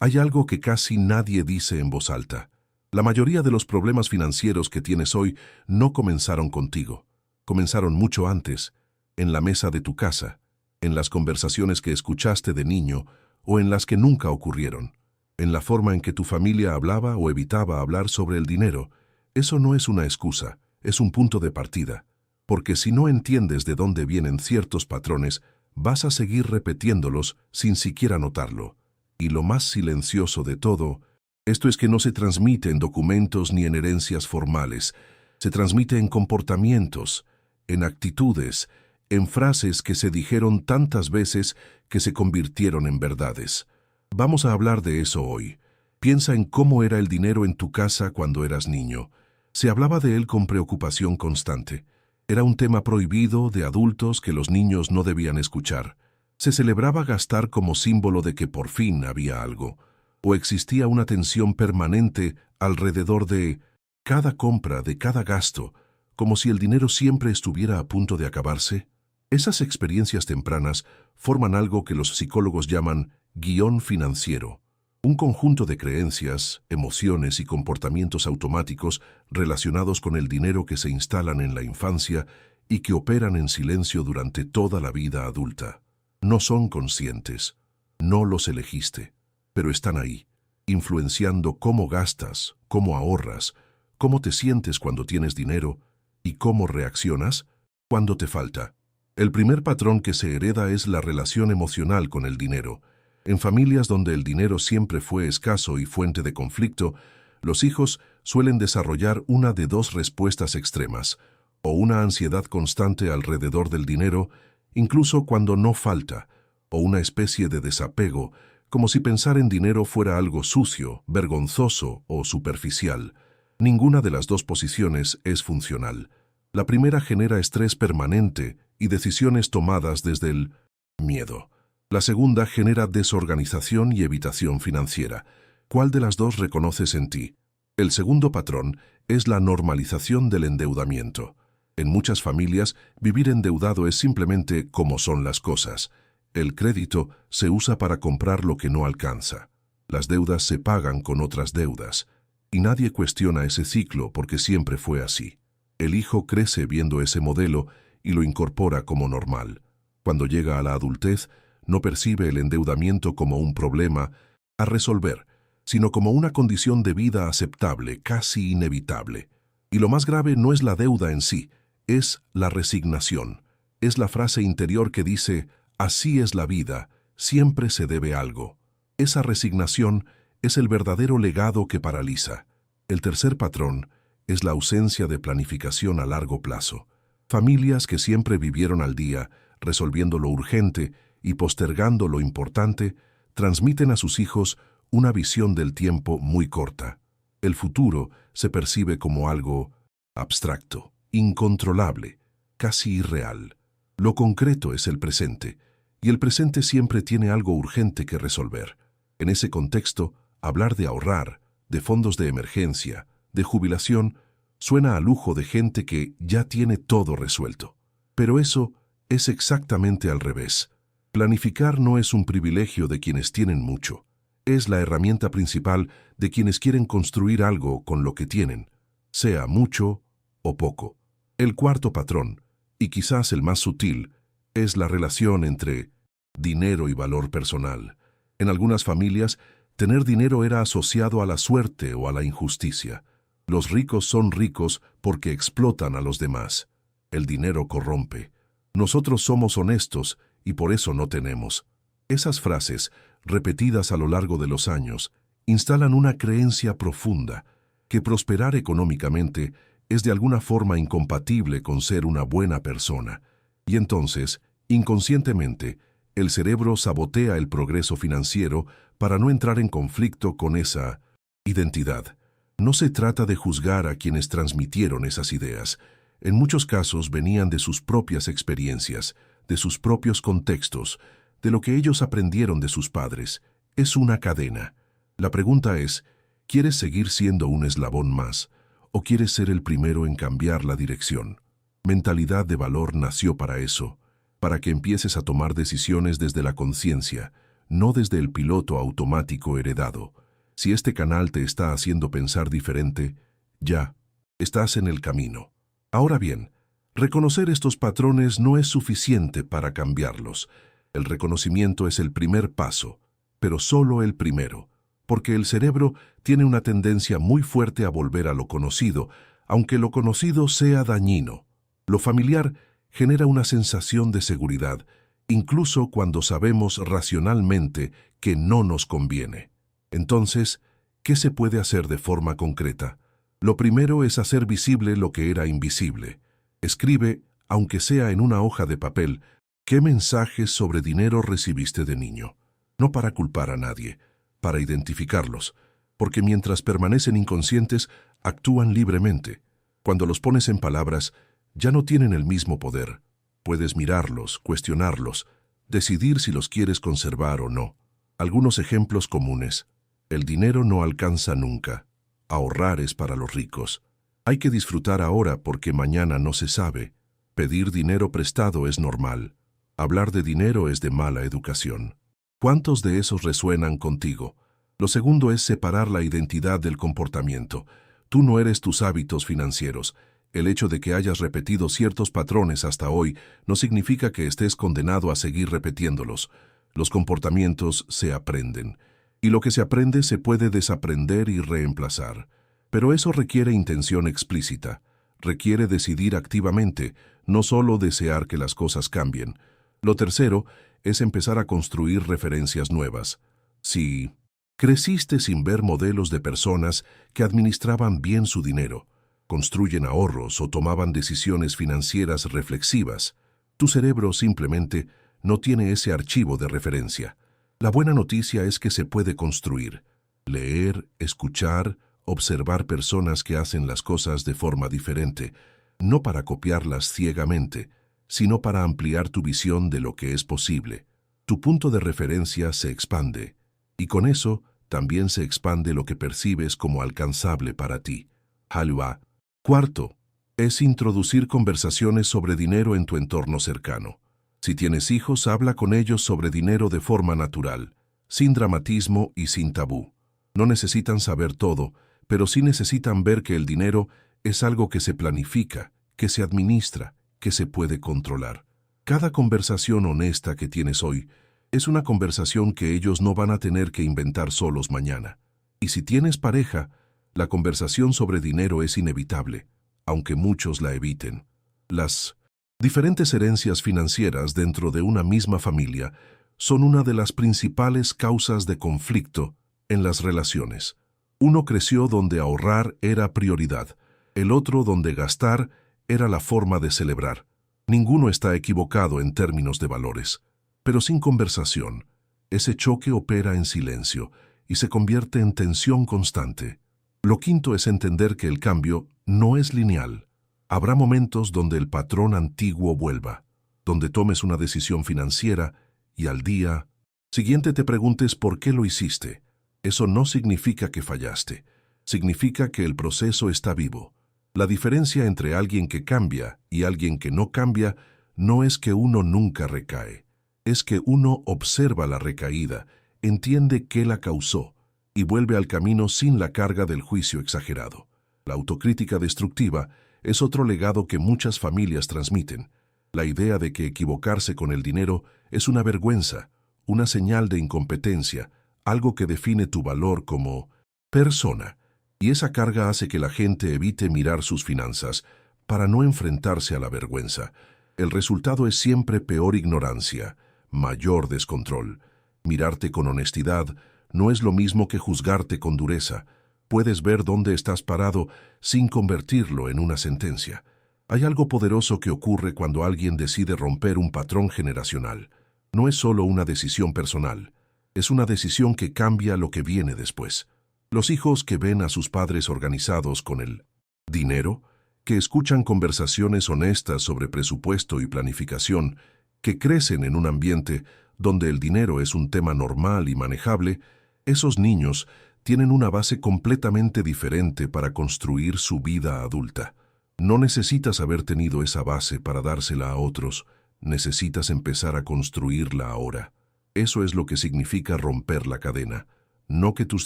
Hay algo que casi nadie dice en voz alta. La mayoría de los problemas financieros que tienes hoy no comenzaron contigo. Comenzaron mucho antes, en la mesa de tu casa, en las conversaciones que escuchaste de niño o en las que nunca ocurrieron, en la forma en que tu familia hablaba o evitaba hablar sobre el dinero. Eso no es una excusa, es un punto de partida, porque si no entiendes de dónde vienen ciertos patrones, vas a seguir repitiéndolos sin siquiera notarlo. Y lo más silencioso de todo, esto es que no se transmite en documentos ni en herencias formales, se transmite en comportamientos, en actitudes, en frases que se dijeron tantas veces que se convirtieron en verdades. Vamos a hablar de eso hoy. Piensa en cómo era el dinero en tu casa cuando eras niño. Se hablaba de él con preocupación constante. Era un tema prohibido de adultos que los niños no debían escuchar. Se celebraba gastar como símbolo de que por fin había algo, o existía una tensión permanente alrededor de cada compra, de cada gasto, como si el dinero siempre estuviera a punto de acabarse. Esas experiencias tempranas forman algo que los psicólogos llaman guión financiero, un conjunto de creencias, emociones y comportamientos automáticos relacionados con el dinero que se instalan en la infancia y que operan en silencio durante toda la vida adulta. No son conscientes, no los elegiste, pero están ahí, influenciando cómo gastas, cómo ahorras, cómo te sientes cuando tienes dinero y cómo reaccionas cuando te falta. El primer patrón que se hereda es la relación emocional con el dinero. En familias donde el dinero siempre fue escaso y fuente de conflicto, los hijos suelen desarrollar una de dos respuestas extremas, o una ansiedad constante alrededor del dinero, incluso cuando no falta, o una especie de desapego, como si pensar en dinero fuera algo sucio, vergonzoso o superficial. Ninguna de las dos posiciones es funcional. La primera genera estrés permanente y decisiones tomadas desde el miedo. La segunda genera desorganización y evitación financiera. ¿Cuál de las dos reconoces en ti? El segundo patrón es la normalización del endeudamiento. En muchas familias, vivir endeudado es simplemente como son las cosas. El crédito se usa para comprar lo que no alcanza. Las deudas se pagan con otras deudas. Y nadie cuestiona ese ciclo porque siempre fue así. El hijo crece viendo ese modelo y lo incorpora como normal. Cuando llega a la adultez, no percibe el endeudamiento como un problema a resolver, sino como una condición de vida aceptable, casi inevitable. Y lo más grave no es la deuda en sí, es la resignación. Es la frase interior que dice, así es la vida, siempre se debe algo. Esa resignación es el verdadero legado que paraliza. El tercer patrón es la ausencia de planificación a largo plazo. Familias que siempre vivieron al día, resolviendo lo urgente y postergando lo importante, transmiten a sus hijos una visión del tiempo muy corta. El futuro se percibe como algo abstracto, incontrolable, casi irreal. Lo concreto es el presente, y el presente siempre tiene algo urgente que resolver. En ese contexto, hablar de ahorrar, de fondos de emergencia, de jubilación, suena a lujo de gente que ya tiene todo resuelto. Pero eso es exactamente al revés. Planificar no es un privilegio de quienes tienen mucho. Es la herramienta principal de quienes quieren construir algo con lo que tienen, sea mucho o poco. El cuarto patrón, y quizás el más sutil, es la relación entre dinero y valor personal. En algunas familias, tener dinero era asociado a la suerte o a la injusticia. Los ricos son ricos porque explotan a los demás. El dinero corrompe. Nosotros somos honestos y por eso no tenemos. Esas frases, repetidas a lo largo de los años, instalan una creencia profunda, que prosperar económicamente es de alguna forma incompatible con ser una buena persona. Y entonces, inconscientemente, el cerebro sabotea el progreso financiero para no entrar en conflicto con esa identidad. No se trata de juzgar a quienes transmitieron esas ideas. En muchos casos venían de sus propias experiencias, de sus propios contextos, de lo que ellos aprendieron de sus padres. Es una cadena. La pregunta es, ¿quieres seguir siendo un eslabón más o quieres ser el primero en cambiar la dirección? Mentalidad de valor nació para eso, para que empieces a tomar decisiones desde la conciencia, no desde el piloto automático heredado. Si este canal te está haciendo pensar diferente, ya estás en el camino. Ahora bien, reconocer estos patrones no es suficiente para cambiarlos. El reconocimiento es el primer paso, pero solo el primero, porque el cerebro tiene una tendencia muy fuerte a volver a lo conocido, aunque lo conocido sea dañino. Lo familiar genera una sensación de seguridad, incluso cuando sabemos racionalmente que no nos conviene. Entonces, ¿qué se puede hacer de forma concreta? Lo primero es hacer visible lo que era invisible. Escribe, aunque sea en una hoja de papel, qué mensajes sobre dinero recibiste de niño. No para culpar a nadie, para identificarlos, porque mientras permanecen inconscientes, actúan libremente. Cuando los pones en palabras, ya no tienen el mismo poder. Puedes mirarlos, cuestionarlos, decidir si los quieres conservar o no. Algunos ejemplos comunes. El dinero no alcanza nunca. Ahorrar es para los ricos. Hay que disfrutar ahora porque mañana no se sabe. Pedir dinero prestado es normal. Hablar de dinero es de mala educación. ¿Cuántos de esos resuenan contigo? Lo segundo es separar la identidad del comportamiento. Tú no eres tus hábitos financieros. El hecho de que hayas repetido ciertos patrones hasta hoy no significa que estés condenado a seguir repitiéndolos. Los comportamientos se aprenden. Y lo que se aprende se puede desaprender y reemplazar. Pero eso requiere intención explícita. Requiere decidir activamente, no solo desear que las cosas cambien. Lo tercero es empezar a construir referencias nuevas. Si creciste sin ver modelos de personas que administraban bien su dinero, construyen ahorros o tomaban decisiones financieras reflexivas, tu cerebro simplemente no tiene ese archivo de referencia. La buena noticia es que se puede construir. Leer, escuchar, observar personas que hacen las cosas de forma diferente, no para copiarlas ciegamente, sino para ampliar tu visión de lo que es posible. Tu punto de referencia se expande, y con eso también se expande lo que percibes como alcanzable para ti. Halwa. Cuarto, es introducir conversaciones sobre dinero en tu entorno cercano. Si tienes hijos, habla con ellos sobre dinero de forma natural, sin dramatismo y sin tabú. No necesitan saber todo, pero sí necesitan ver que el dinero es algo que se planifica, que se administra, que se puede controlar. Cada conversación honesta que tienes hoy es una conversación que ellos no van a tener que inventar solos mañana. Y si tienes pareja, la conversación sobre dinero es inevitable, aunque muchos la eviten. Las diferentes herencias financieras dentro de una misma familia son una de las principales causas de conflicto en las relaciones. Uno creció donde ahorrar era prioridad, el otro donde gastar era la forma de celebrar. Ninguno está equivocado en términos de valores, pero sin conversación, ese choque opera en silencio y se convierte en tensión constante. Lo quinto es entender que el cambio no es lineal. Habrá momentos donde el patrón antiguo vuelva, donde tomes una decisión financiera y al día siguiente te preguntes por qué lo hiciste. Eso no significa que fallaste, significa que el proceso está vivo. La diferencia entre alguien que cambia y alguien que no cambia no es que uno nunca recae, es que uno observa la recaída, entiende qué la causó y vuelve al camino sin la carga del juicio exagerado. La autocrítica destructiva es otro legado que muchas familias transmiten. La idea de que equivocarse con el dinero es una vergüenza, una señal de incompetencia, algo que define tu valor como persona. Y esa carga hace que la gente evite mirar sus finanzas para no enfrentarse a la vergüenza. El resultado es siempre peor ignorancia, mayor descontrol. Mirarte con honestidad no es lo mismo que juzgarte con dureza. Puedes ver dónde estás parado sin convertirlo en una sentencia. Hay algo poderoso que ocurre cuando alguien decide romper un patrón generacional. No es solo una decisión personal, es una decisión que cambia lo que viene después. Los hijos que ven a sus padres organizados con el dinero, que escuchan conversaciones honestas sobre presupuesto y planificación, que crecen en un ambiente donde el dinero es un tema normal y manejable, esos niños tienen una base completamente diferente para construir su vida adulta. No necesitas haber tenido esa base para dársela a otros, necesitas empezar a construirla ahora. Eso es lo que significa romper la cadena. No que tus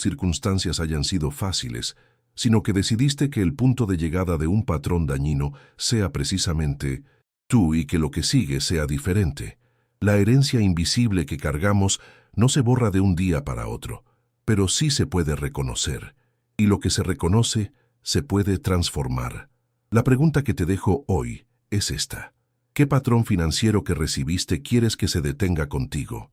circunstancias hayan sido fáciles, sino que decidiste que el punto de llegada de un patrón dañino sea precisamente tú y que lo que sigue sea diferente. La herencia invisible que cargamos no se borra de un día para otro, pero sí se puede reconocer, y lo que se reconoce se puede transformar. La pregunta que te dejo hoy es esta. ¿Qué patrón financiero que recibiste quieres que se detenga contigo?